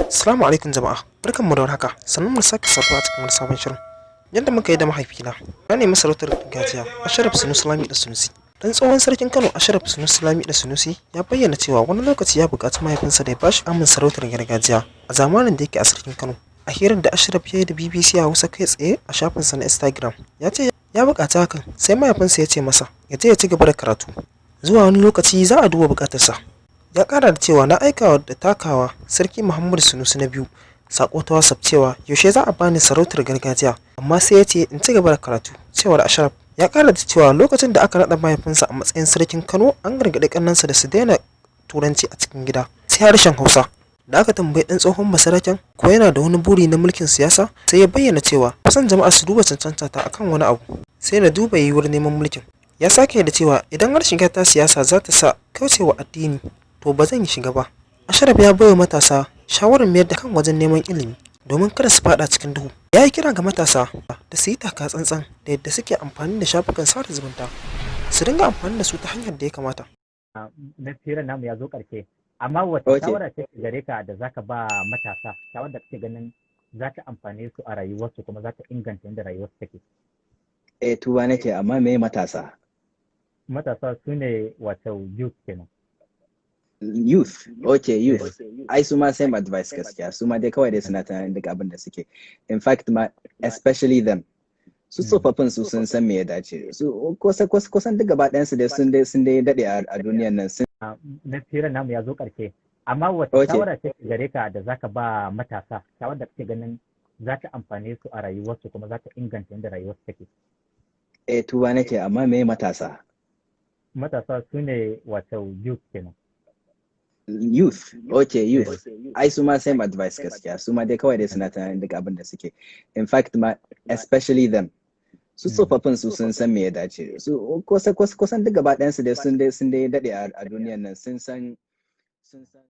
Assalamu alaikum jama'a, barkanmu da warhaka, sannan mu sake saduwa a cikin wani sabon shirin. Yadda muka yi da mahaifina, na nemi sarautar gargajiya Ashraf Sunusi Lami da Sunusi. Dan tsohon sarkin Kano Ashraf Sunusi Lami da Sunusi ya bayyana cewa wani lokaci ya buƙaci mahaifinsa da ya bashi amin sarautar gargajiya a zamanin da yake a sarkin Kano. A hirar da Ashraf ya yi da BBC Hausa kai tsaye a shafinsa na Instagram, ya ce ya buƙaci hakan sai mahaifinsa ya ce masa ya je ya ci gaba da karatu. Zuwa wani lokaci za a duba buƙatarsa. Ya ƙara da cewa na aikawa da takawa sarki Muhammadu Sunusi na biyu sako ta WhatsApp cewa yaushe za a bani sarautar gargajiya, amma sai ya ce in ci gaba da karatu. Cewar Ashraf ya ƙara da cewa lokacin da aka naɗa mahaifinsa a matsayin sarkin Kano an gargaɗi ƙannensa da su daina turanci a cikin gida sai harshen Hausa. Da aka tambayi ɗan tsohon masaraken ko yana da wani buri na mulkin siyasa, sai ya bayyana cewa kusan jama'a su duba cancanta ta akan wani abu sai na duba yiwuwar neman mulkin. Ya sake da cewa idan har shiga ta siyasa za ta sa kaucewa addini to ba zan yi shiga ba. Ashraf ya baiwa matasa shawarar mayar da kan wajen neman ilimi domin kada su fada cikin duhu. Ya yi kira ga matasa da su yi taka tsantsan da yadda suke amfani da shafukan sada zumunta, su dinga amfani da su ta hanyar da ya kamata. Na firar namu ya zo ƙarshe, amma wata shawara ce gare ka da zaka ba matasa, shawar da kake ganin za ta amfane su a rayuwarsu kuma za ta inganta yadda rayuwarsu take? Tuba nake, amma me matasa? Matasa su ne wato youth kenan. Youth, youth. Ai su ma same advice gaskiya, su ma dai kawai dai suna tunanin duk abin da suke. In fact ma, especially them. Su tsofaffin su sun san me ya dace. Su kusan duk gaba ɗayansu dai sun dai daɗe a duniyan nan. Na firar namu ya zo ƙarshe, amma wata shawara ce gare ka da zaka ba matasa, shawar da kake ganin za ta amfane su a rayuwarsu kuma za ta inganta yadda rayuwarsu take? Tuba nake, amma me matasa? Matasa su ne wato youth kenan. Youth, youth. Ai su ma same advice gaskiya, su ma dai kawai dai suna tunanin duk abin da suke. In fact ma, especially them. Su tsofaffin su sun san me ya dace. Su kusan duk gaba ɗayansu dai sun dai daɗe a duniyan nan sun san